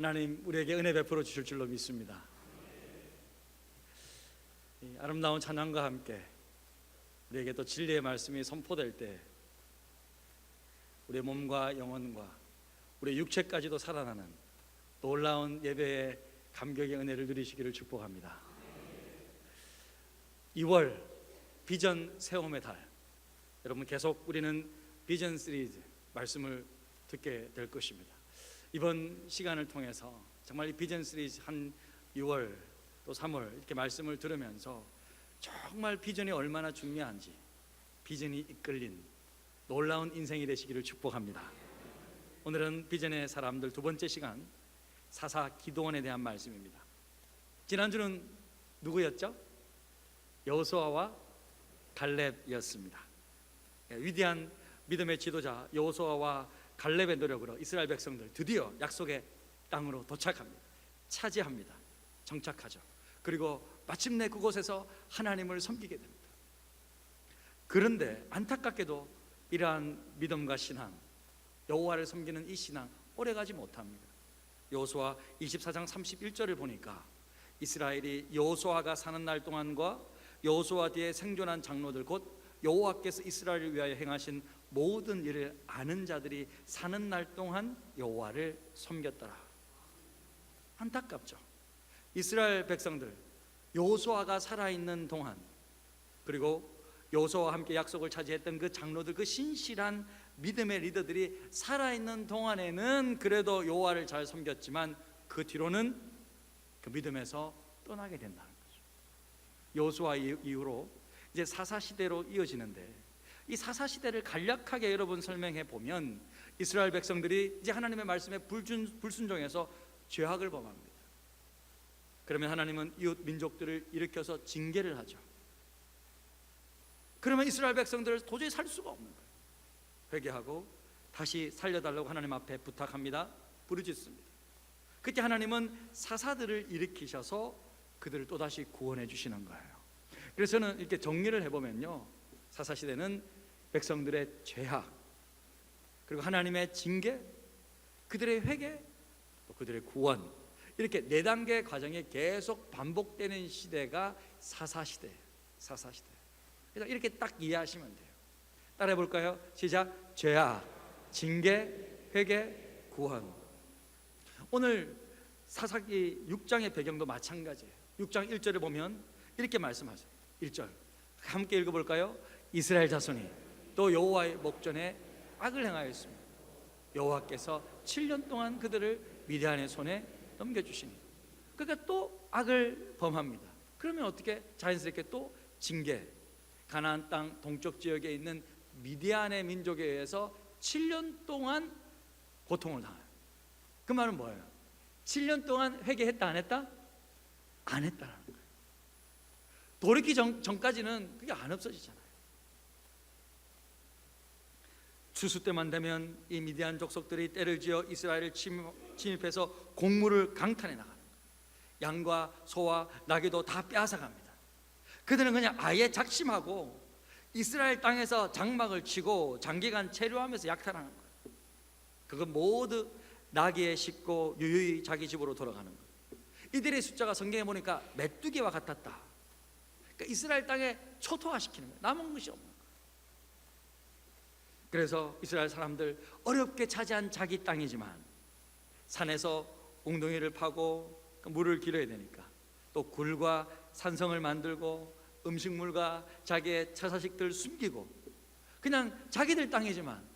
하나님 우리에게 은혜 베풀어 주실 줄로 믿습니다. 이 아름다운 찬양과 함께 우리에게 또 진리의 말씀이 선포될 때 우리의 몸과 영혼과 우리의 육체까지도 살아나는 놀라운 예배의 감격의 은혜를 누리시기를 축복합니다. 2월 비전 세움의 달, 여러분 계속 우리는 비전 시리즈 말씀을 듣게 될 것입니다. 이번 시간을 통해서 정말 이 비전 시리즈 한 6월 또 3월 이렇게 말씀을 들으면서 정말 비전이 얼마나 중요한지, 비전이 이끌린 놀라운 인생이 되시기를 축복합니다. 오늘은 비전의 사람들 두 번째 시간, 사사 기도원에 대한 말씀입니다. 지난주는 누구였죠? 여호수아와 갈렙이었습니다. 위대한 믿음의 지도자 여호수아와 갈렙의 노력으로 이스라엘 백성들 드디어 약속의 땅으로 도착합니다. 차지합니다. 정착하죠. 그리고 마침내 그곳에서 하나님을 섬기게 됩니다. 그런데 안타깝게도 이러한 믿음과 신앙, 여호와를 섬기는 이 신앙 오래가지 못합니다. 여호수아 24장 31절을 보니까 이스라엘이 여호수아가 사는 날 동안과 여호수아 뒤에 생존한 장로들 곧 여호와께서 이스라엘을 위하여 행하신 모든 일을 아는 자들이 사는 날 동안 여호와를 섬겼더라. 안타깝죠. 이스라엘 백성들 여호수아가 살아있는 동안, 그리고 여호수아와 함께 약속을 차지했던 그 장로들, 그 신실한 믿음의 리더들이 살아있는 동안에는 그래도 여호와를 잘 섬겼지만 그 뒤로는 그 믿음에서 떠나게 된다는 거죠. 여호수아 이후로 이제 사사시대로 이어지는데, 이 사사시대를 간략하게 여러분 설명해 보면 이스라엘 백성들이 이제 하나님의 말씀에 불순종해서 죄악을 범합니다. 그러면 하나님은 이웃 민족들을 일으켜서 징계를 하죠. 그러면 이스라엘 백성들을 도저히 살 수가 없는 거예요. 회개하고 다시 살려달라고 하나님 앞에 부탁합니다. 부르짖습니다. 그때 하나님은 사사들을 일으키셔서 그들을 또다시 구원해 주시는 거예요. 그래서 저는 이렇게 정리를 해보면요, 사사시대는 백성들의 죄악, 그리고 하나님의 징계, 그들의 회개, 또 그들의 구원, 이렇게 4단계 과정이 계속 반복되는 시대가 사사시대예요. 사사시대. 그래서 이렇게 딱 이해하시면 돼요. 따라해 볼까요? 시작. 죄악, 징계, 회개, 구원. 오늘 사사기 6장의 배경도 마찬가지예요. 6장 1절을 보면 이렇게 말씀하세요. 1절 함께 읽어볼까요? 이스라엘 자손이 또 여호와의 목전에 악을 행하였습니다. 여호와께서 7년 동안 그들을 미디안의 손에 넘겨주시니, 그러니까 또 악을 범합니다. 그러면 어떻게? 자연스럽게 또 징계, 가나안 땅 동쪽 지역에 있는 미디안의 민족에 의해서 7년 동안 고통을 당해요. 그 말은 뭐예요? 7년 동안 회개했다 안 했다? 안 했다라는 거예요. 돌이키기 전까지는 그게 안 없어지잖아요. 추수 때만 되면 이 미디안 족속들이 떼를 지어 이스라엘을 침입해서 곡물을 강탈해 나가는 거예요. 양과 소와 나귀도 다 빼앗아갑니다. 그들은 그냥 아예 작심하고 이스라엘 땅에서 장막을 치고 장기간 체류하면서 약탈하는 거예요. 그건 모두 나귀에 싣고 유유히 자기 집으로 돌아가는 거예요. 이들의 숫자가 성경에 보니까 메뚜기와 같았다. 그러니까 이스라엘 땅에 초토화시키는 거예요. 남은 것이 없는 거예요. 그래서 이스라엘 사람들 어렵게 차지한 자기 땅이지만 산에서 웅덩이를 파고 물을 길어야 되니까 또 굴과 산성을 만들고 음식물과 자기의 처자식들 숨기고 그냥 자기들 땅이지만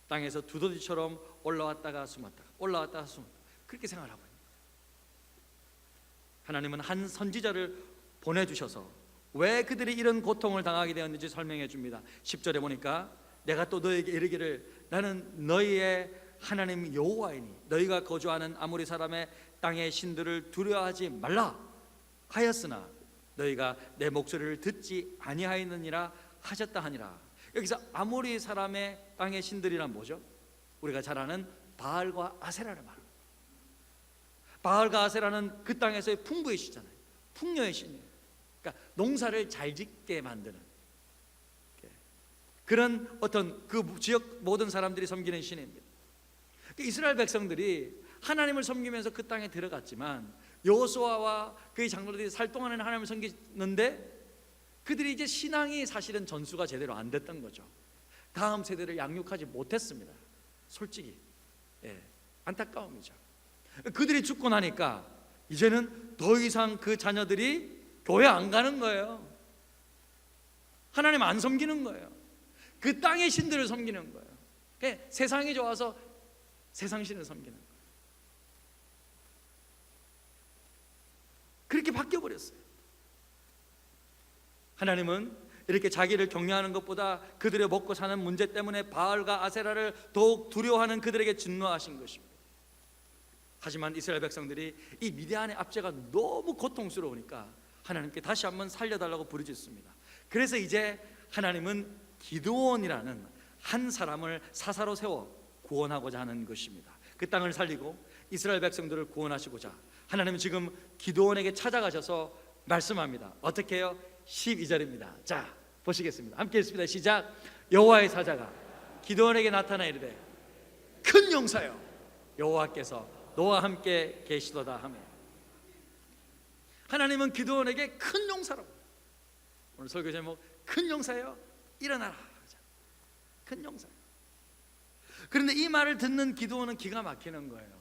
땅에서 두더지처럼 올라왔다가 숨었다가 올라왔다가 숨었다가 그렇게 생활하고 있는 거예요. 하나님은 한 선지자를 보내주셔서 왜 그들이 이런 고통을 당하게 되었는지 설명해 줍니다. 10절에 보니까 내가 또 너에게 이르기를 나는 너희의 하나님 여호와이니 너희가 거주하는 아모리 사람의 땅의 신들을 두려워하지 말라 하였으나 너희가 내 목소리를 듣지 아니하였느니라 하셨다 하니라. 여기서 아모리 사람의 땅의 신들이란 뭐죠? 우리가 잘 아는 바알과 아세라를 말합니다. 바알과 아세라는 그 땅에서의 풍부의 신이잖아요. 풍요의 신이에요. 그러니까 농사를 잘 짓게 만드는 그런 어떤 그 지역 모든 사람들이 섬기는 신입니다. 이스라엘 백성들이 하나님을 섬기면서 그 땅에 들어갔지만 여호수아와 그의 장로들이 살 동안에는 하나님을 섬기는데 그들이 이제 신앙이 사실은 전수가 제대로 안 됐던 거죠. 다음 세대를 양육하지 못했습니다. 솔직히 안타까움이죠. 그들이 죽고 나니까 이제는 더 이상 그 자녀들이 교회 안 가는 거예요. 하나님 안 섬기는 거예요. 그 땅의 신들을 섬기는 거예요. 세상이 좋아서 세상 신을 섬기는 거예요. 그렇게 바뀌어버렸어요. 하나님은 이렇게 자기를 경외하는 것보다 그들의 먹고 사는 문제 때문에 바알과 아세라를 더욱 두려워하는 그들에게 진노하신 것입니다. 하지만 이스라엘 백성들이 이 미디안의 압제가 너무 고통스러우니까 하나님께 다시 한번 살려달라고 부르짖습니다. 그래서 이제 하나님은 기드온이라는 한 사람을 사사로 세워 구원하고자 하는 것입니다. 그 땅을 살리고 이스라엘 백성들을 구원하시고자 하나님은 지금 기드온에게 찾아가셔서 말씀합니다. 어떻게 해요? 12절입니다. 자, 보시겠습니다. 함께 읽습니다. 시작. 여호와의 사자가 기드온에게 나타나 이르되 큰 용사여 여호와께서 너와 함께 계시도다 하며, 하나님은 기드온에게 큰 용사라고. 오늘 설교 제목 큰 용사여 일어나라. 큰 용사. 그런데 이 말을 듣는 기드온은 기가 막히는 거예요.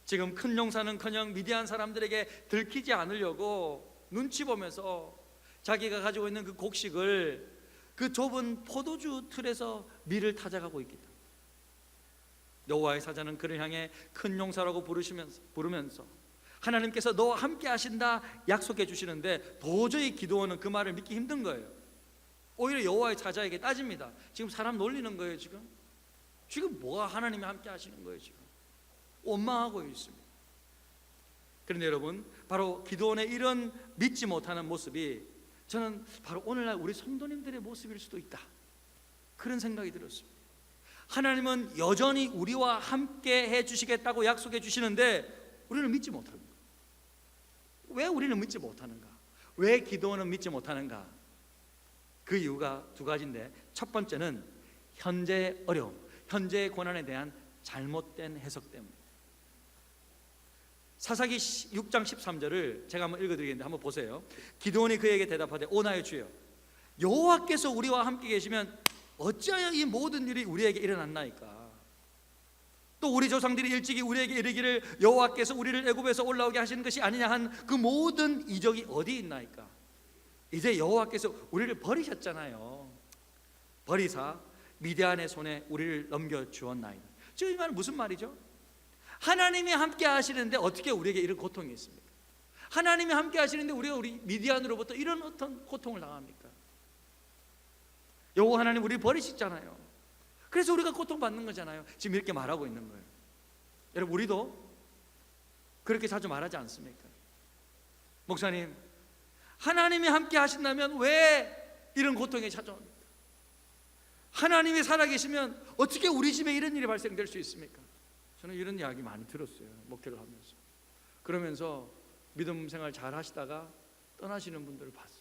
지금 큰 용사는커녕 미디안 사람들에게 들키지 않으려고 눈치 보면서 자기가 가지고 있는 그 곡식을 그 좁은 포도주 틀에서 밀을 타작하고 있기 때문에 여호와의 사자는 그를 향해 큰 용사라고 부르면서 하나님께서 너와 함께 하신다 약속해 주시는데 도저히 기드온은 그 말을 믿기 힘든 거예요. 오히려 여호와의 사자에게 따집니다. 지금 사람 놀리는 거예요. 지금 뭐가 하나님이 함께 하시는 거예요. 지금 원망하고 있습니다. 그런데 여러분, 바로 기드온의 이런 믿지 못하는 모습이 저는 바로 오늘날 우리 성도님들의 모습일 수도 있다, 그런 생각이 들었습니다. 하나님은 여전히 우리와 함께 해주시겠다고 약속해 주시는데 우리는 믿지 못하는 거예요. 왜 우리는 믿지 못하는가? 왜 기드온은 믿지 못하는가? 그 이유가 두 가지인데, 첫 번째는 현재의 어려움, 현재의 고난에 대한 잘못된 해석 때문입니다. 사사기 6장 13절을 제가 한번 읽어드리겠는데 한번 보세요. 기드온이 그에게 대답하되 오 나의 주여 여호와께서 우리와 함께 계시면 어찌하여 이 모든 일이 우리에게 일어났나이까? 또 우리 조상들이 일찍이 우리에게 이르기를 여호와께서 우리를 애굽에서 올라오게 하시는 것이 아니냐 한 그 모든 이적이 어디 있나이까? 이제 여호와께서 우리를 버리셨잖아요. 버리사 미디안의 손에 우리를 넘겨주었나이다. 지금 이 말은 무슨 말이죠? 하나님이 함께 하시는데 어떻게 우리에게 이런 고통이 있습니까? 하나님이 함께 하시는데 우리가 우리 미디안으로부터 이런 어떤 고통을 당합니까? 여호와 하나님 우리를 버리셨잖아요. 그래서 우리가 고통받는 거잖아요. 지금 이렇게 말하고 있는 거예요. 여러분, 우리도 그렇게 자주 말하지 않습니까? 목사님, 하나님이 함께 하신다면 왜 이런 고통이 찾아옵니까? 하나님이 살아계시면 어떻게 우리 집에 이런 일이 발생될 수 있습니까? 저는 이런 이야기 많이 들었어요, 목회를 하면서. 그러면서 믿음 생활 잘 하시다가 떠나시는 분들을 봤어요.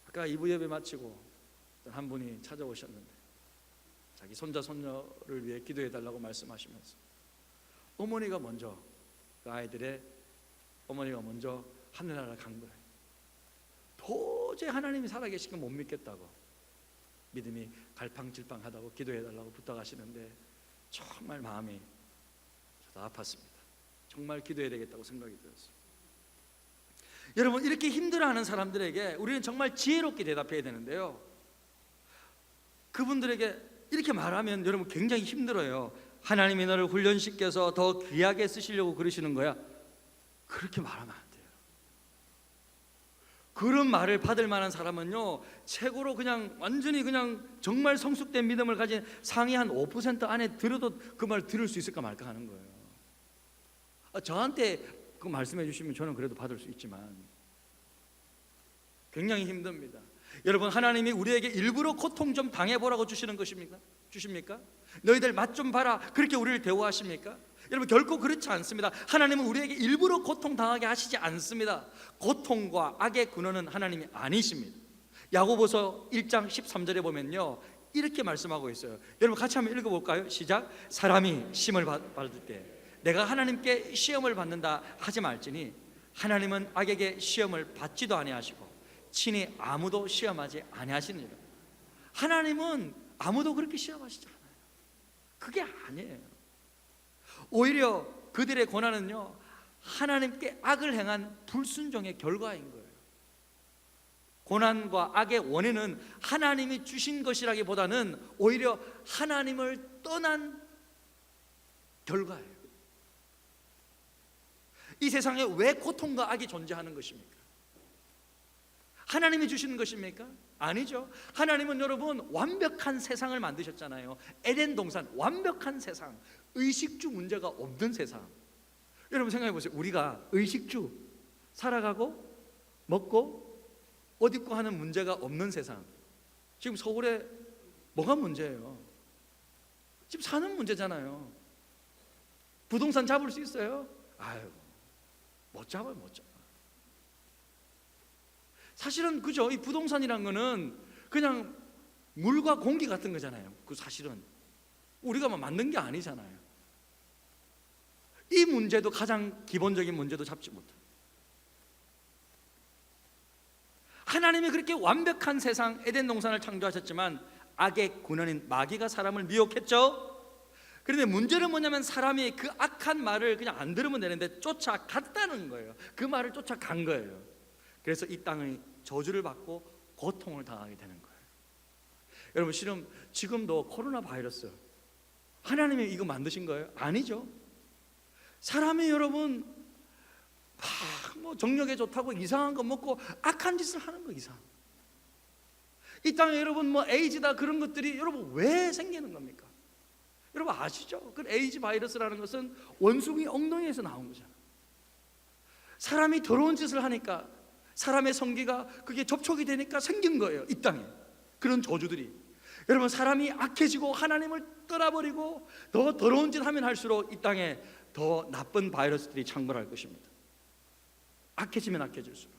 아까 2부 예배 마치고 한 분이 찾아오셨는데 자기 손자 손녀를 위해 기도해 달라고 말씀하시면서 어머니가 먼저, 그 아이들의 어머니가 먼저 하늘나라 간 거예요. 도저히 하나님이 살아계신 건 못 믿겠다고, 믿음이 갈팡질팡하다고 기도해 달라고 부탁하시는데 정말 마음이 저도 아팠습니다. 정말 기도해야 되겠다고 생각이 들었어요. 여러분, 이렇게 힘들어하는 사람들에게 우리는 정말 지혜롭게 대답해야 되는데요, 그분들에게 이렇게 말하면 여러분 굉장히 힘들어요. 하나님이 너를 훈련시켜서 더 귀하게 쓰시려고 그러시는 거야. 그렇게 말하면 안 돼요. 그런 말을 받을 만한 사람은요, 최고로 그냥 완전히 그냥 정말 성숙된 믿음을 가진 상위 한 5% 안에 들어도 그 말 들을 수 있을까 말까 하는 거예요. 저한테 그 말씀해 주시면 저는 그래도 받을 수 있지만 굉장히 힘듭니다. 여러분, 하나님이 우리에게 일부러 고통 좀 당해보라고 주시는 것입니까? 주십니까? 너희들 맛 좀 봐라, 그렇게 우리를 대우하십니까? 여러분, 결코 그렇지 않습니다. 하나님은 우리에게 일부러 고통 당하게 하시지 않습니다. 고통과 악의 근원은 하나님이 아니십니다. 야고보서 1장 13절에 보면요, 이렇게 말씀하고 있어요. 여러분 같이 한번 읽어볼까요? 시작. 사람이 시험을 받을 때 내가 하나님께 시험을 받는다 하지 말지니 하나님은 악에게 시험을 받지도 아니하시고 친히 아무도 시험하지 아니하시느니라. 하나님은 아무도 그렇게 시험하시지 않아요. 그게 아니에요. 오히려 그들의 고난은요, 하나님께 악을 행한 불순종의 결과인 거예요. 고난과 악의 원인은 하나님이 주신 것이라기보다는 오히려 하나님을 떠난 결과예요. 이 세상에 왜 고통과 악이 존재하는 것입니까? 하나님이 주시는 것입니까? 아니죠. 하나님은 여러분 완벽한 세상을 만드셨잖아요. 에덴 동산, 완벽한 세상, 의식주 문제가 없는 세상. 여러분 생각해 보세요. 우리가 의식주 살아가고 먹고 옷 입고 하는 문제가 없는 세상. 지금 서울에 뭐가 문제예요? 지금 사는 문제잖아요. 부동산 잡을 수 있어요? 아유, 못 잡아요, 못 잡아. 사실은 그죠? 이 부동산이란 거는 그냥 물과 공기 같은 거잖아요. 그 사실은 우리가 뭐 만든 게 아니잖아요. 이 문제도 가장 기본적인 문제도 잡지 못해요. 하나님이 그렇게 완벽한 세상 에덴 동산을 창조하셨지만 악의 군원인 마귀가 사람을 미혹했죠. 그런데 문제는 뭐냐면 사람이 그 악한 말을 그냥 안 들으면 되는데 쫓아갔다는 거예요. 그 말을 쫓아간 거예요. 그래서 이 땅의 저주를 받고 고통을 당하게 되는 거예요. 여러분 실은 지금도 코로나 바이러스 하나님이 이거 만드신 거예요? 아니죠. 사람이 여러분 뭐 정력에 좋다고 이상한 거 먹고 악한 짓을 하는 거 이상. 이 땅에 여러분 뭐 에이즈다 그런 것들이 여러분 왜 생기는 겁니까? 여러분 아시죠? 그 에이즈 바이러스라는 것은 원숭이 엉덩이에서 나온 거잖아요. 사람이 더러운 짓을 하니까 사람의 성기가 그게 접촉이 되니까 생긴 거예요. 이 땅에 그런 저주들이. 여러분 사람이 악해지고 하나님을 떠나버리고 더 더러운 짓 하면 할수록 이 땅에 더 나쁜 바이러스들이 창궐할 것입니다. 악해지면 악해질수록.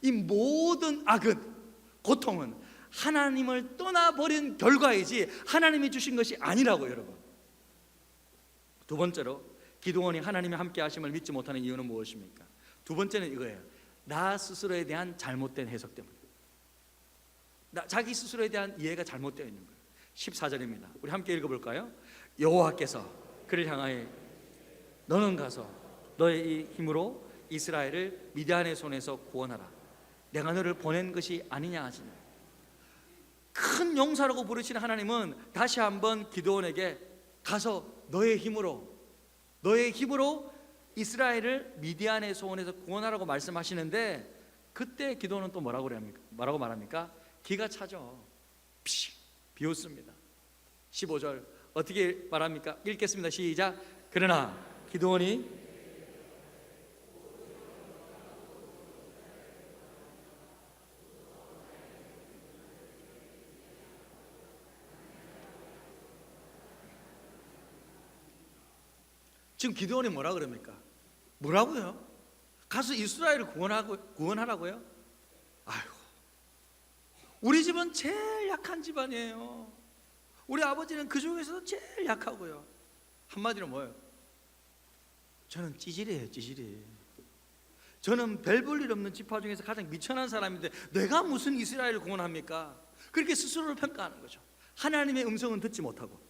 이 모든 악은, 고통은 하나님을 떠나버린 결과이지 하나님이 주신 것이 아니라고. 여러분 두 번째로 기드온이 하나님이 함께 하심을 믿지 못하는 이유는 무엇입니까? 두 번째는 이거예요. 나 스스로에 대한 잘못된 해석 때문에. 자기 스스로에 대한 이해가 잘못되어 있는 거예요. 14절입니다. 우리 함께 읽어볼까요? 여호와께서 그를 향하여 너는 가서 너의 이 힘으로 이스라엘을 미디안의 손에서 구원하라. 내가 너를 보낸 것이 아니냐 하시니. 큰 용사라고 부르시는 하나님은 다시 한번 기드온에게 가서 너의 힘으로 이스라엘을 미디안의 손에서 구원하라고 말씀하시는데 그때 기드온은 또 뭐라고 말합니까? 기가 차죠. 비웃습니다. 15절 어떻게 말합니까? 읽겠습니다. 시작. 그러나 기드온이 지금 기드온이 뭐라 그럽니까? 뭐라고요? 가서 이스라엘을 구원하라고요? 아이고, 우리 집은 제일 약한 집안이에요. 우리 아버지는 그 중에서도 제일 약하고요. 한마디로 뭐예요? 저는 찌질이에요, 찌질이. 저는 별 볼 일 없는 지파 중에서 가장 미천한 사람인데 내가 무슨 이스라엘을 구원합니까? 그렇게 스스로를 평가하는 거죠. 하나님의 음성은 듣지 못하고,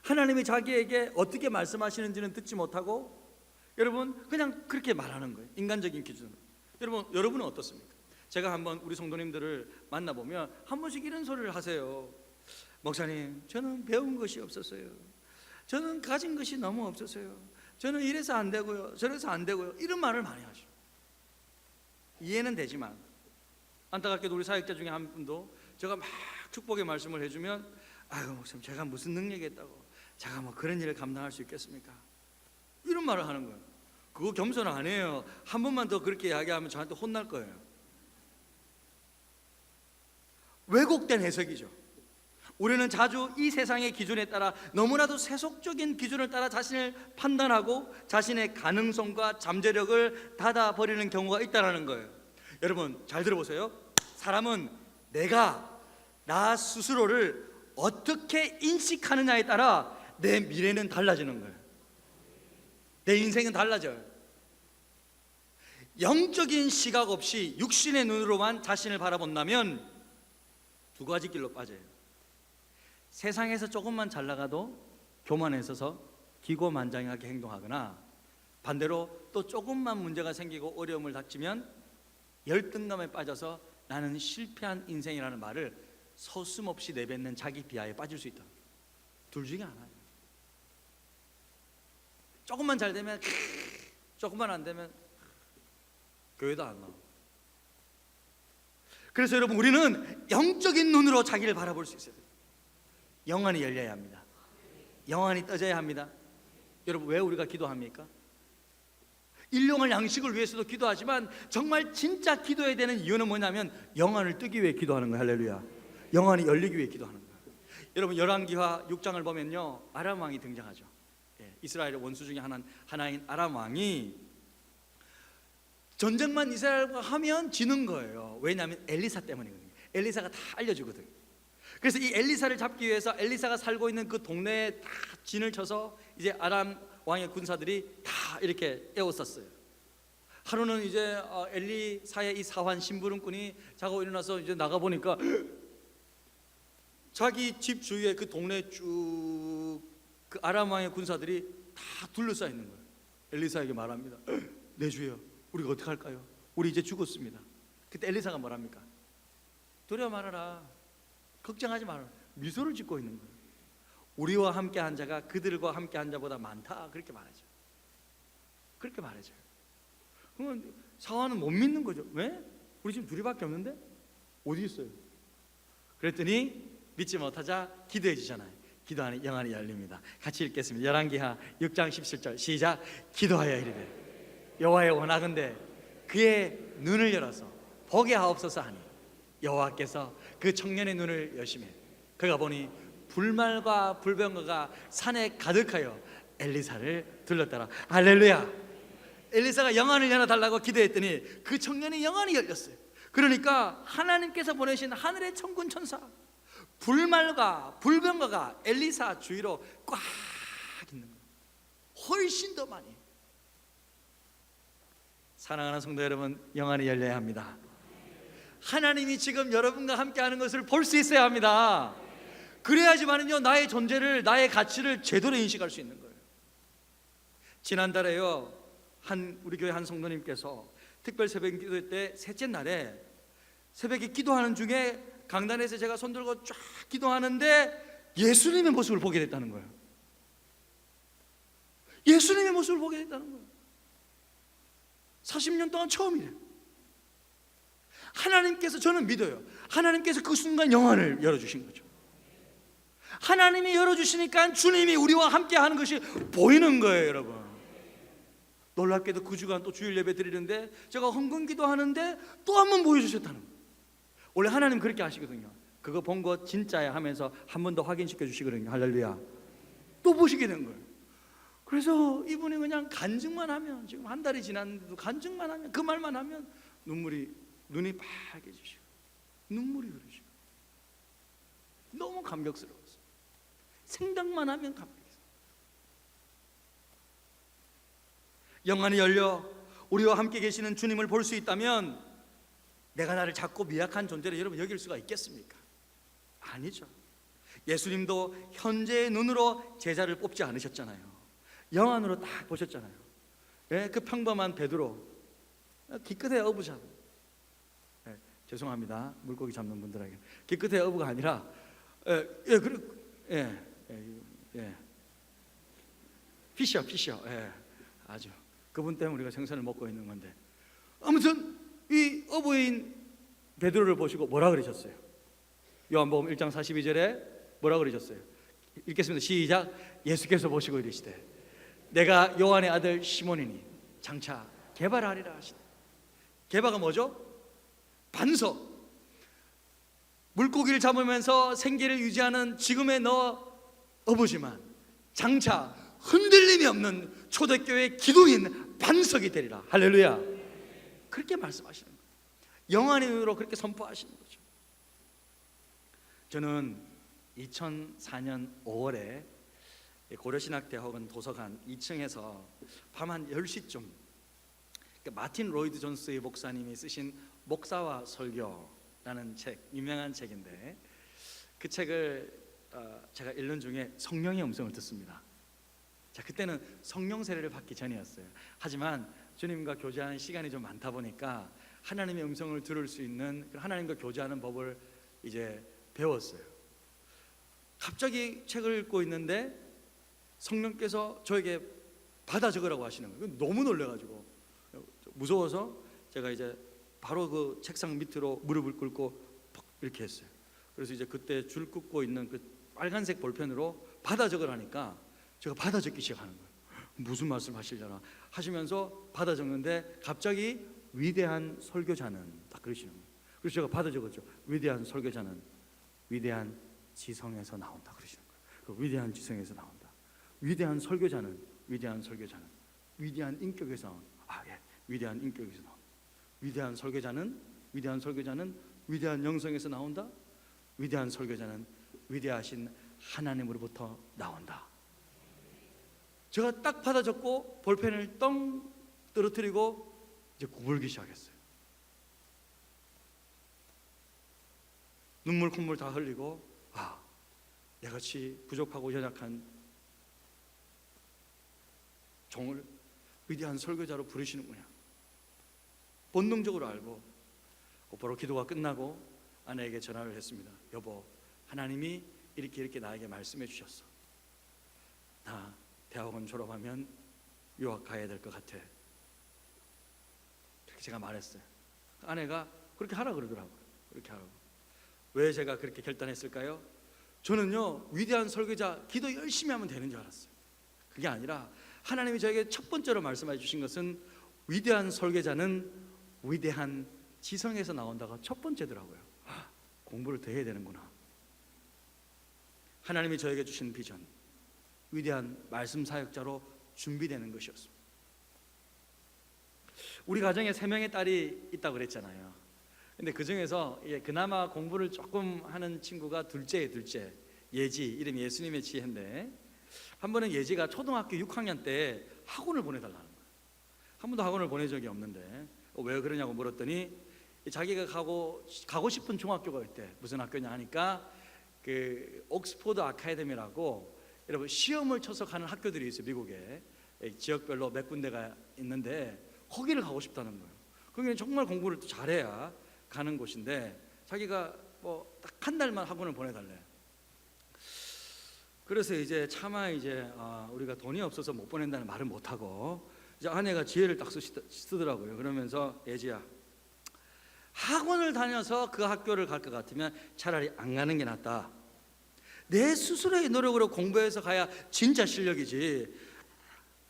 하나님이 자기에게 어떻게 말씀하시는지는 듣지 못하고, 여러분 그냥 그렇게 말하는 거예요. 인간적인 기준으로. 여러분은 어떻습니까? 제가 한번 우리 성도님들을 만나보면 한 번씩 이런 소리를 하세요. 목사님, 저는 배운 것이 없었어요. 저는 가진 것이 너무 없었어요. 저는 이래서 안 되고요, 저래서 안 되고요. 이런 말을 많이 하죠. 이해는 되지만 안타깝게도 우리 사역자 중에 한 분도 제가 막 축복의 말씀을 해주면 아유 목사님, 제가 무슨 능력이 있다고 제가 뭐 그런 일을 감당할 수 있겠습니까? 이런 말을 하는 거예요. 그거 겸손 아니에요. 한 번만 더 그렇게 이야기하면 저한테 혼날 거예요. 왜곡된 해석이죠. 우리는 자주 이 세상의 기준에 따라 너무나도 세속적인 기준을 따라 자신을 판단하고 자신의 가능성과 잠재력을 닫아버리는 경우가 있다는 거예요. 여러분 잘 들어보세요. 사람은 내가 나 스스로를 어떻게 인식하느냐에 따라 내 미래는 달라지는 거예요. 내 인생은 달라져요. 영적인 시각 없이 육신의 눈으로만 자신을 바라본다면 두 가지 길로 빠져요. 세상에서 조금만 잘 나가도 교만에 있어서 기고만장하게 행동하거나, 반대로 또 조금만 문제가 생기고 어려움을 닥치면 열등감에 빠져서 나는 실패한 인생이라는 말을 서슴없이 내뱉는 자기 비하에 빠질 수 있다. 둘 중에 하나예요. 조금만 잘 되면 조금만 안 되면 교회도 안 나와. 그래서 여러분, 우리는 영적인 눈으로 자기를 바라볼 수 있어요. 영안이 열려야 합니다. 영안이 떠져야 합니다. 여러분, 왜 우리가 기도합니까? 일용할 양식을 위해서도 기도하지만 정말 진짜 기도해야 되는 이유는 뭐냐면 영안을 뜨기 위해 기도하는 거예요. 할렐루야. 영안이 열리기 위해 기도하는 거예요. 여러분, 열왕기하 6장을 보면요, 아람 왕이 등장하죠. 이스라엘의 원수 중에 하나인 아람 왕이 전쟁만 이스라엘과 하면 지는 거예요. 왜냐하면 엘리사 때문이거든요. 엘리사가 다 알려주거든요. 그래서 이 엘리사를 잡기 위해서 엘리사가 살고 있는 그 동네에 다 진을 쳐서 이제 아람 왕의 군사들이 다 이렇게 에워쌌어요. 하루는 이제 엘리사의 이 사환 심부름꾼이 자고 일어나서 이제 나가 보니까 자기 집 주위에 그 동네 쭉 그 아람 왕의 군사들이 다 둘러싸여 있는 거예요. 엘리사에게 말합니다. 내 주여, 우리가 어떻게 할까요? 우리 이제 죽었습니다. 그때 엘리사가 뭐랍니까? 두려워 말아라, 걱정하지 말아라. 미소를 짓고 있는 거예요. 우리와 함께 한 자가 그들과 함께 한 자보다 많다, 그렇게 말하죠. 그렇게 말해줘요. 그러면 사환은 못 믿는 거죠. 왜? 우리 지금 둘이밖에 없는데 어디 있어요? 그랬더니 믿지 못하자 기도해 주잖아요. 기도하는 영안이 열립니다. 같이 읽겠습니다. 열왕기하 6장 17절 시작. 기도하여 이르되 여호와의 원하건대 그의 눈을 열어서 보게 하옵소서 하니 여호와께서 그 청년의 눈을 여시매 그가 보니 불말과 불병거가 산에 가득하여 엘리사를 둘렀더라. 할렐루야. 엘리사가 영안을 열어달라고 기도했더니 그 청년이 영안이 열렸어요. 그러니까 하나님께서 보내신 하늘의 천군 천사, 불말과 불병거가 엘리사 주위로 꽉 있는 거예요. 훨씬 더 많이. 사랑하는 성도 여러분, 영안이 열려야 합니다. 하나님이 지금 여러분과 함께 하는 것을 볼 수 있어야 합니다. 그래야지만은요, 나의 존재를, 나의 가치를 제대로 인식할 수 있는 거예요. 지난달에요, 우리 교회 한 성도님께서 특별 새벽 기도 때 셋째 날에 새벽에 기도하는 중에 강단에서 제가 손 들고 쫙 기도하는데 예수님의 모습을 보게 됐다는 거예요. 예수님의 모습을 보게 됐다는 거예요. 40년 동안 처음이래요. 하나님께서, 저는 믿어요, 하나님께서 그 순간 영안을 열어주신 거죠. 하나님이 열어주시니까 주님이 우리와 함께 하는 것이 보이는 거예요. 여러분, 놀랍게도 그 주간 또 주일 예배 드리는데 제가 헌금 기도하는데 또 한 번 보여주셨다는 거예요. 원래 하나님 그렇게 하시거든요. 그거 본 거 진짜야 하면서 한 번 더 확인시켜 주시거든요. 할렐루야. 또 보시게 된 거예요. 그래서 이분이 그냥 간증만 하면, 지금 한 달이 지났는데도 간증만 하면, 그 말만 하면 눈이 빨개지시고 눈물이 흐르시고 너무 감격스러웠어요. 생각만 하면 감격스러워요. 영안이 열려 우리와 함께 계시는 주님을 볼 수 있다면 내가 나를 작고 미약한 존재로 여러분 여길 수가 있겠습니까? 아니죠. 예수님도 현재의 눈으로 제자를 뽑지 않으셨잖아요. 영안으로 딱 보셨잖아요. 그 평범한 베드로, 기껏해 어부잡, 죄송합니다, 물고기 잡는 분들에게 기껏해 어부가 아니라 피셔, 아주 그분 때문에 우리가 생선을 먹고 있는 건데, 아무튼 이 어부인 베드로를 보시고 뭐라 그러셨어요? 요한복음 1장 42절에 뭐라 그러셨어요? 읽겠습니다. 시작. 예수께서 보시고 이르시되 내가 요한의 아들 시몬이니 장차 게바라하리라 하시되. 게바가 뭐죠? 반석. 물고기를 잡으면서 생계를 유지하는 지금의 너 어부지만 장차 흔들림이 없는 초대교회의 기둥인 반석이 되리라. 할렐루야. 그렇게 말씀하시는 거예요. 영안의 눈으로 그렇게 선포하시는 거죠. 저는 2004년 5월에 고려신학대학원 도서관 2층에서 밤 한 10시쯤 마틴 로이드 존스의 목사님이 쓰신 목사와 설교라는 책, 유명한 책인데 그 책을 제가 읽는 중에 성령의 음성을 듣습니다. 자, 그때는 성령 세례를 받기 전이었어요. 하지만 주님과 교제하는 시간이 좀 많다 보니까 하나님의 음성을 들을 수 있는 하나님과 교제하는 법을 이제 배웠어요. 갑자기 책을 읽고 있는데 성령께서 저에게 받아 적으라고 하시는 거예요. 너무 놀래가지고 무서워서 제가 이제 바로 그 책상 밑으로 무릎을 꿇고 이렇게 했어요. 그래서 이제 그때 줄 긋고 있는 그 빨간색 볼펜으로 받아 적으라니까 제가 받아 적기 시작하는 거예요. 무슨 말씀 하시려나 하시면서 받아 적는데 갑자기 위대한 설교자는 딱 그러시는 거예요. 그래서 제가 받아 적었죠. 위대한 설교자는 위대한 지성에서 나온다 그러시는 거예요. 그 위대한 지성에서 나온다. 위대한 설교자는 위대한 인격에서 나온다. 위대한 인격에서 나온다. 위대한 설교자는 위대한 영성에서 나온다. 위대한 설교자는 위대하신 하나님으로부터 나온다. 제가 딱 받아 적고 볼펜을 떵 떨어뜨리고 이제 구불기 시작했어요. 눈물 콧물 다 흘리고 내같이 부족하고 연약한 종을 위대한 설교자로 부르시는구나 본능적으로 알고 곧바로 기도가 끝나고 아내에게 전화를 했습니다. 여보, 하나님이 이렇게 나에게 말씀해 주셨어. 나 대학원 졸업하면 유학 가야 될 것 같아. 그렇게 제가 말했어요. 아내가 그렇게 하라 그러더라고요. 그렇게 하라고. 왜 제가 그렇게 결단했을까요? 저는요, 위대한 설교자 기도 열심히 하면 되는 줄 알았어요. 그게 아니라 하나님이 저에게 첫 번째로 말씀해 주신 것은 위대한 설교자는 위대한 지성에서 나온다가 첫 번째더라고요. 공부를 더 해야 되는구나. 하나님이 저에게 주신 비전, 위대한 말씀 사역자로 준비되는 것이었습니다. 우리 가정에 3명의 딸이 있다고 그랬잖아요. 근데 그 중에서 그나마 공부를 조금 하는 친구가 둘째 예지, 이름이 예수님의 지혜인데 한 번은 예지가 초등학교 6학년 때 학원을 보내달라는 거예요. 한 번도 학원을 보낸 적이 없는데 왜 그러냐고 물었더니 자기가 가고 싶은 중학교가 있대. 무슨 학교냐 하니까 그 옥스포드 아카데미라고 여러분 시험을 쳐서 가는 학교들이 있어요. 미국에 지역별로 몇 군데가 있는데 거기를 가고 싶다는 거예요. 거기는 정말 공부를 잘해야 가는 곳인데 자기가 뭐 딱 한 달만 학원을 보내달래. 그래서 이제 차마 우리가 돈이 없어서 못 보낸다는 말을 못 하고 이제 아내가 지혜를 딱 쓰더라고요. 그러면서 예지야, 학원을 다녀서 그 학교를 갈 것 같으면 차라리 안 가는 게 낫다. 내 스스로의 노력으로 공부해서 가야 진짜 실력이지.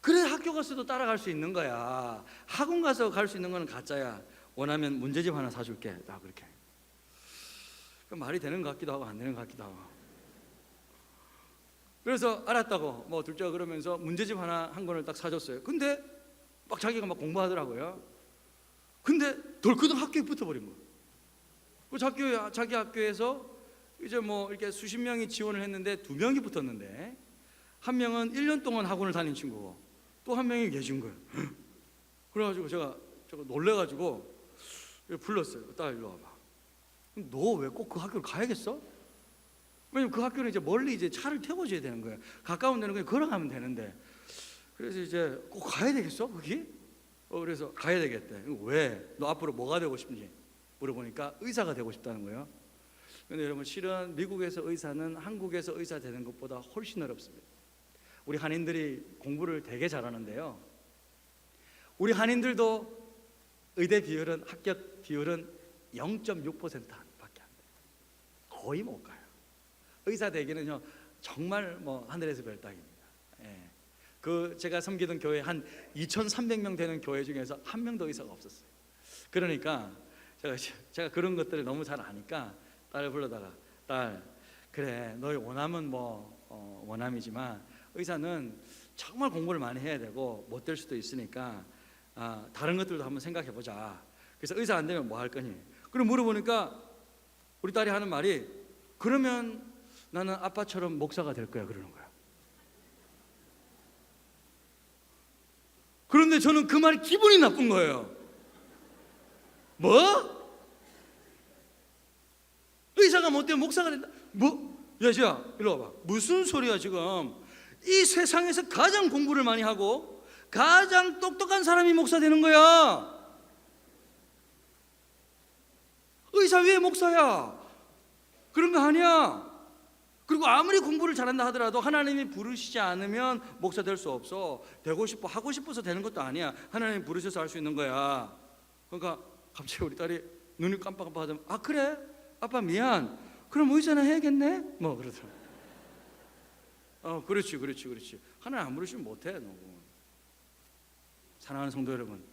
그래 학교 가서도 따라갈 수 있는 거야. 학원 가서 갈 수 있는 거는 가짜야. 원하면 문제집 하나 사줄게. 나 그렇게. 말이 되는 것 같기도 하고 안 되는 것 같기도 하고. 그래서 알았다고 뭐 둘째가 그러면서 문제집 하나 한 권을 딱 사줬어요. 근데 막 자기가 막 공부하더라고요. 근데 덜커덕 학교에 붙어버린 거예요. 그 자기 학교에서 이제 뭐 이렇게 수십 명이 지원을 했는데 2명이 붙었는데 한 명은 1년 동안 학원을 다닌 친구고 또 한 명이 계신 거예요. 그래가지고 제가 놀래가지고 불렀어요. 딸 일로 와봐. 너 왜 꼭 그 학교를 가야겠어? 왜냐면 그 학교는 이제 멀리 이제 차를 태워줘야 되는 거예요. 가까운 데는 그냥 걸어가면 되는데. 그래서 이제 꼭 가야 되겠어 거기? 그래서 가야 되겠대. 왜? 너 앞으로 뭐가 되고 싶은지 물어보니까 의사가 되고 싶다는 거예요. 근데 여러분 실은 미국에서 의사는 한국에서 의사 되는 것보다 훨씬 어렵습니다. 우리 한인들이 공부를 되게 잘하는데요. 우리 한인들도 의대 비율은 합격 비율은 0.6%밖에 안 돼요. 거의 못 가요. 의사 되기는요 정말 뭐 하늘에서 별 따기입니다. 예. 그 제가 섬기던 교회 한 2,300명 되는 교회 중에서 한 명도 의사가 없었어요. 그러니까 제가 그런 것들을 너무 잘 아니까 딸을 불러다가 딸 그래 너희 원함은 뭐 원함이지만 의사는 정말 공부를 많이 해야 되고 못 될 수도 있으니까 다른 것들도 한번 생각해 보자. 그래서 의사 안 되면 뭐 할 거니? 그럼 물어보니까 우리 딸이 하는 말이 그러면 나는 아빠처럼 목사가 될 거야 그러는 거야. 그런데 저는 그 말이 기분이 나쁜 거예요. 뭐? 의사가 못되면 목사가 된다? 뭐? 야, 일로 와봐. 무슨 소리야 지금? 이 세상에서 가장 공부를 많이 하고 가장 똑똑한 사람이 목사 되는 거야. 의사 왜 목사야? 그런 거 아니야. 그리고 아무리 공부를 잘한다 하더라도 하나님이 부르시지 않으면 목사 될 수 없어. 되고 싶어, 하고 싶어서 되는 것도 아니야. 하나님이 부르셔서 할 수 있는 거야. 그러니까 갑자기 우리 딸이 눈이 깜빡깜빡하더니 아 그래? 아빠 미안. 그럼 의사나 해야겠네? 뭐 그러더라고. 그렇지. 하나님 안 부르시면 못해. 너. 사랑하는 성도 여러분,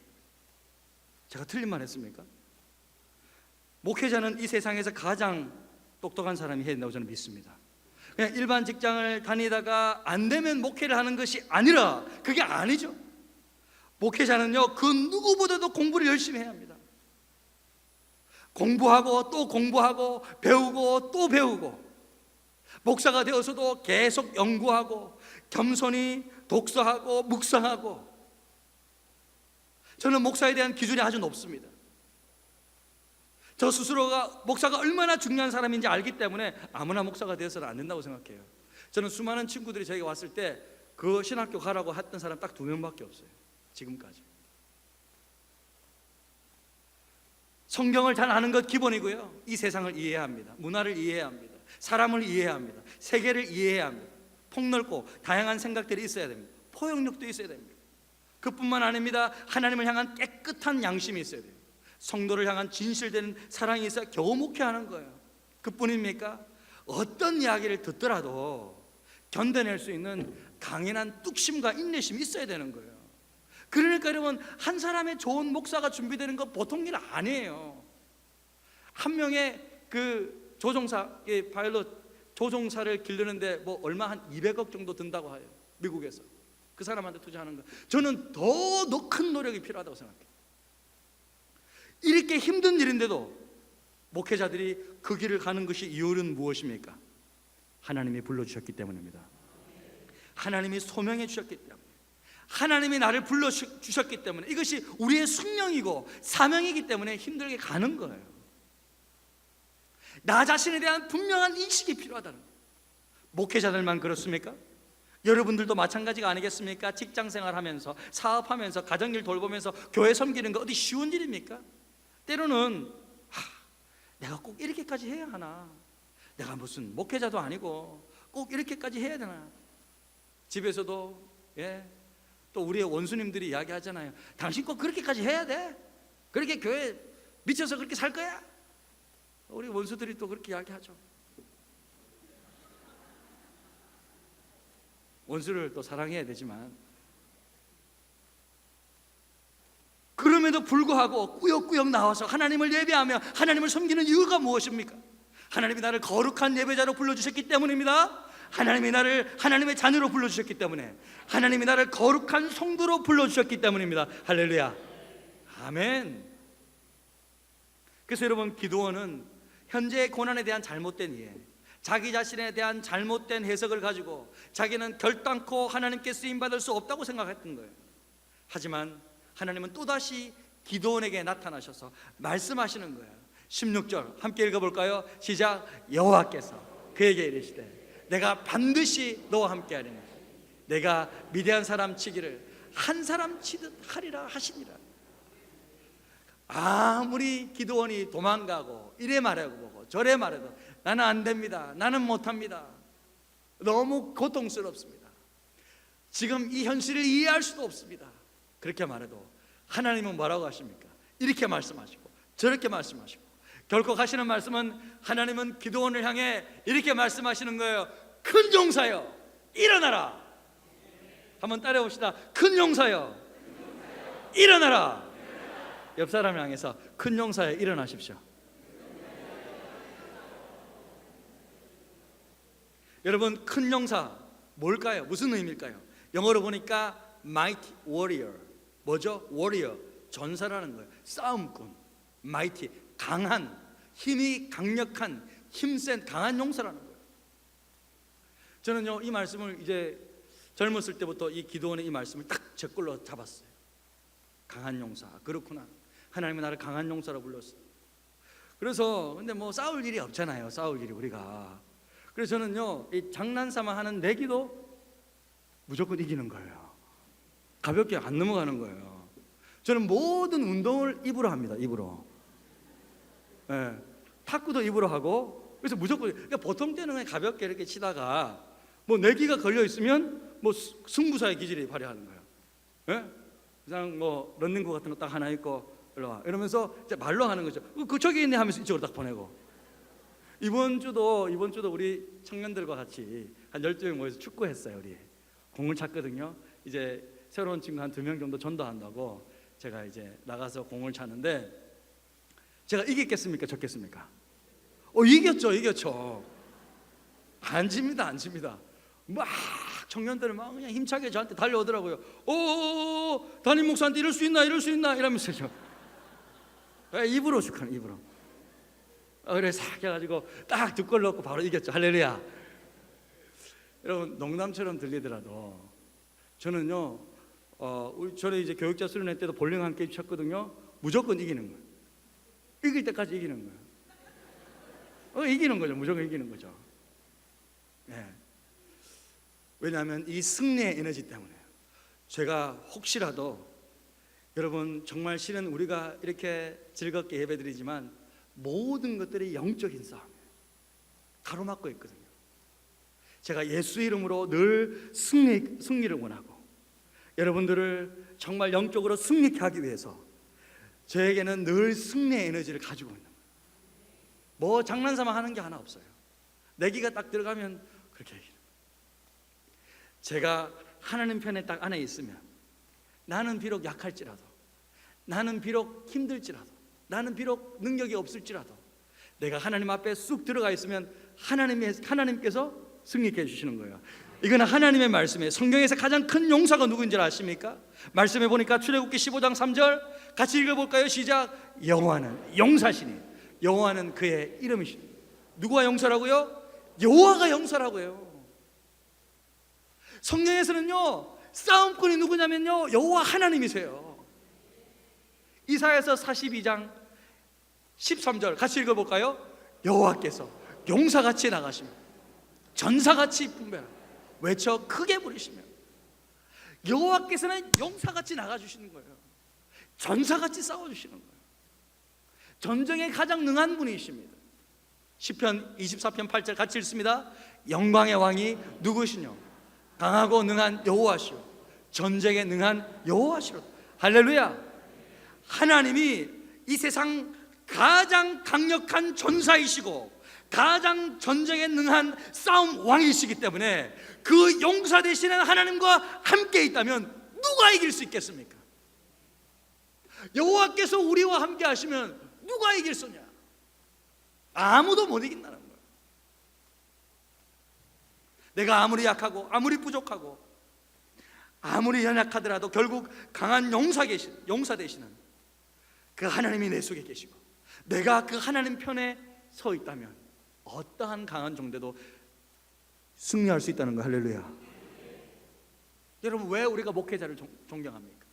제가 틀린 말 했습니까? 목회자는 이 세상에서 가장 똑똑한 사람이 해야 된다고 저는 믿습니다. 그냥 일반 직장을 다니다가 안 되면 목회를 하는 것이 아니라 그게 아니죠. 목회자는요 그 누구보다도 공부를 열심히 해야 합니다. 공부하고 또 공부하고 배우고 또 배우고 목사가 되어서도 계속 연구하고 겸손히 독서하고 묵상하고. 저는 목사에 대한 기준이 아주 높습니다. 저 스스로가 목사가 얼마나 중요한 사람인지 알기 때문에 아무나 목사가 되어서는 안 된다고 생각해요. 저는 수많은 친구들이 저에게 왔을 때 그 신학교 가라고 했던 사람 딱 2명밖에 없어요. 지금까지. 성경을 잘 아는 것 기본이고요. 이 세상을 이해해야 합니다. 문화를 이해해야 합니다. 사람을 이해해야 합니다. 세계를 이해해야 합니다. 폭넓고 다양한 생각들이 있어야 됩니다. 포용력도 있어야 됩니다. 그뿐만 아닙니다. 하나님을 향한 깨끗한 양심이 있어야 돼요. 성도를 향한 진실된 사랑이 있어야 겨우 목회하는 거예요. 그뿐입니까? 어떤 이야기를 듣더라도 견뎌낼 수 있는 강인한 뚝심과 인내심이 있어야 되는 거예요. 그러니까 여러분, 한 사람의 좋은 목사가 준비되는 건 보통 일 아니에요. 한 명의 그 조종사, 파일럿 조종사를 기르는데 뭐 얼마 한 200억 정도 든다고 해요. 미국에서. 그 사람한테 투자하는 거. 저는 더 큰 노력이 필요하다고 생각해요. 이렇게 힘든 일인데도 목회자들이 그 길을 가는 것이 이유는 무엇입니까? 하나님이 불러주셨기 때문입니다. 하나님이 소명해 주셨기 때문에, 하나님이 나를 불러주셨기 때문에, 이것이 우리의 숙명이고 사명이기 때문에 힘들게 가는 거예요. 나 자신에 대한 분명한 인식이 필요하다는 거예요. 목회자들만 그렇습니까? 여러분들도 마찬가지가 아니겠습니까? 직장생활 하면서, 사업하면서, 가정일 돌보면서 교회 섬기는 거 어디 쉬운 일입니까? 때로는 내가 꼭 이렇게까지 해야 하나? 내가 무슨 목회자도 아니고 꼭 이렇게까지 해야 되나? 집에서도 또 우리의 원수님들이 이야기하잖아요. 당신 꼭 그렇게까지 해야 돼? 그렇게 교회 미쳐서 그렇게 살 거야? 우리 원수들이 또 그렇게 이야기하죠. 원수를 또 사랑해야 되지만, 그럼에도 불구하고 꾸역꾸역 나와서 하나님을 예배하며 하나님을 섬기는 이유가 무엇입니까? 하나님이 나를 거룩한 예배자로 불러주셨기 때문입니다. 하나님이 나를 하나님의 자녀로 불러주셨기 때문에, 하나님이 나를 거룩한 성도로 불러주셨기 때문입니다. 할렐루야, 아멘. 그래서 여러분, 기도원은 현재의 고난에 대한 잘못된 이해, 자기 자신에 대한 잘못된 해석을 가지고 자기는 결단코 하나님께 쓰임받을 수 없다고 생각했던 거예요. 하지만 하나님은 또다시 기도원에게 나타나셔서 말씀하시는 거예요. 16절 함께 읽어볼까요? 시작. 여호와께서 그에게 이르시되 내가 반드시 너와 함께 하리니 내가 미디안 사람 치기를 한 사람 치듯 하리라 하시니라. 아무리 기도원이 도망가고 이래 말하고 보고 저래 말해도 나는 안 됩니다, 나는 못합니다, 너무 고통스럽습니다, 지금 이 현실을 이해할 수도 없습니다, 그렇게 말해도 하나님은 뭐라고 하십니까? 이렇게 말씀하시고 저렇게 말씀하시고, 결코 하시는 말씀은, 하나님은 기도원을 향해 이렇게 말씀하시는 거예요. 큰 용사여 일어나라. 한번 따라해 봅시다. 큰 용사여 일어나라. 옆 사람을 향해서 큰 용사여 일어나십시오. 여러분, 큰 용사 뭘까요? 무슨 의미일까요? 영어로 보니까 mighty warrior. 뭐죠? warrior, 전사라는 거예요. 싸움꾼. mighty, 강한, 힘이 강력한, 힘센 강한 용사라는 거예요. 저는요 이 말씀을 이제 젊었을 때부터 이 기도원의 이 말씀을 딱 제 걸로 잡았어요. 강한 용사, 그렇구나. 하나님은 나를 강한 용사로 불렀어요. 그래서 근데 뭐 싸울 일이 없잖아요. 싸울 일이 우리가. 그래서 저는요 이 장난삼아 하는 내기도 무조건 이기는 거예요. 가볍게 안 넘어가는 거예요. 저는 모든 운동을 입으로 합니다. 입으로. 예, 탁구도 입으로 하고. 그래서 무조건 그러니까 보통 때는 그냥 가볍게 이렇게 치다가 뭐 내기가 걸려 있으면 뭐 승부사의 기질이 발휘하는 거예요. 예? 그냥 뭐 런닝구 같은 거 딱 하나 있고 일로 와 이러면서 이제 말로 하는 거죠. 그 저기 있네 하면서 이쪽으로 딱 보내고. 이번 주도 우리 청년들과 같이 한 12명 모여서 축구했어요. 우리 공을 찼거든요. 이제 새로운 친구 한 2명 정도 전도한다고 제가 이제 나가서 공을 차는데 제가 이겼겠습니까? 졌겠습니까? 이겼죠. 안 집니다. 막 청년들은 막 그냥 힘차게 저한테 달려오더라고요. 담임 목사한테 이럴 수 있나 이러면서 입으로 축하는 입으로. 그래 싹 해가지고 딱 2골 넣고 바로 이겼죠. 할렐루야. 여러분 농담처럼 들리더라도 저는요 저는 이제 교육자 수련회 때도 볼링 한 게임 쳤거든요. 무조건 이기는 거예요. 이길 때까지 이기는 거예요. 이기는 거죠. 무조건 이기는 거죠. 네. 왜냐하면 이 승리의 에너지 때문에. 제가 혹시라도 여러분 정말 실은 우리가 이렇게 즐겁게 예배드리지만 모든 것들이 영적인 싸움이에요. 가로막고 있거든요. 제가 예수 이름으로 늘 승리를 원하고 여러분들을 정말 영적으로 승리케 하기 위해서 저에게는 늘 승리의 에너지를 가지고 있는 거예요. 뭐 장난삼아 하는 게 하나 없어요. 내기가 딱 들어가면 그렇게 얘기해요. 제가 하나님 편에 딱 안에 있으면 나는 비록 약할지라도, 나는 비록 힘들지라도, 나는 비록 능력이 없을지라도 내가 하나님 앞에 쑥 들어가 있으면 하나님께서 승리케 해주시는 거예요. 이거는 하나님의 말씀이에요. 성경에서 가장 큰 용사가 누구인지 아십니까? 말씀해 보니까 출애굽기 15장 3절 같이 읽어볼까요? 시작. 여호와는 용사시니 여호와는 그의 이름이시니. 누구가 용사라고요? 여호와가 용사라고요. 성경에서는요 싸움꾼이 누구냐면요 여호와 하나님이세요. 이사야서 42장 13절 같이 읽어볼까요? 여호와께서 용사같이 나가시며 전사같이 분배하라 외쳐 크게 부르시며. 여호와께서는 용사같이 나가주시는 거예요. 전사같이 싸워주시는 거예요. 전쟁에 가장 능한 분이십니다. 시편 24편 8절 같이 읽습니다. 영광의 왕이 누구시뇨? 강하고 능한 여호와시오 전쟁에 능한 여호와시로. 할렐루야. 하나님이 이 세상 가장 강력한 전사이시고 가장 전쟁에 능한 싸움 왕이시기 때문에 그 용사 되시는 하나님과 함께 있다면 누가 이길 수 있겠습니까? 여호와께서 우리와 함께 하시면 누가 이길 수냐? 아무도 못 이긴다는 거예요. 내가 아무리 약하고 아무리 부족하고 아무리 연약하더라도 결국 강한 용사 되시는 그 하나님이 내 속에 계시고 내가 그 하나님 편에 서 있다면 어떠한 강한 종대도 승리할 수 있다는 거. 할렐루야. 여러분 왜 우리가 목회자를 존경합니까?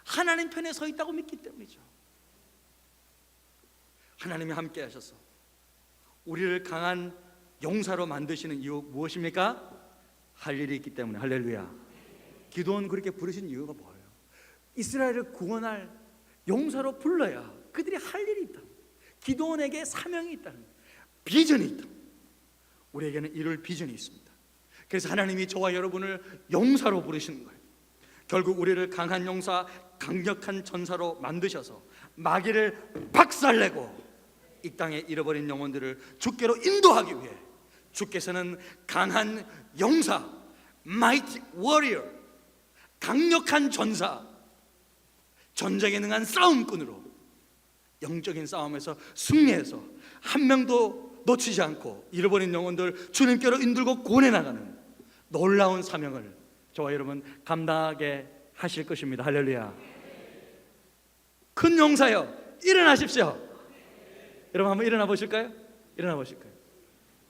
하나님 편에 서 있다고 믿기 때문이죠. 하나님이 함께 하셔서 우리를 강한 용사로 만드시는 이유 무엇입니까? 할 일이 있기 때문에. 할렐루야. 기도원 그렇게 부르신 이유가 뭐예요? 이스라엘을 구원할 용사로 불러야 그들이 할 일이 있다. 기도원에게 사명이 있다는 거예요. 비전이 있다. 우리에게는 이룰 비전이 있습니다. 그래서 하나님이 저와 여러분을 용사로 부르시는 거예요. 결국 우리를 강한 용사, 강력한 전사로 만드셔서 마귀를 박살내고 이 땅에 잃어버린 영혼들을 주께로 인도하기 위해 주께서는 강한 용사, mighty warrior, 강력한 전사, 전쟁에 능한 싸움꾼으로 영적인 싸움에서 승리해서 한 명도 놓치지 않고 잃어버린 영혼들 주님께로 인들고 구원해 나가는 놀라운 사명을 저와 여러분 감당하게 하실 것입니다. 할렐루야. 큰 용사여 일어나십시오. 여러분 한번 일어나 보실까요? 일어나 보실 거예요.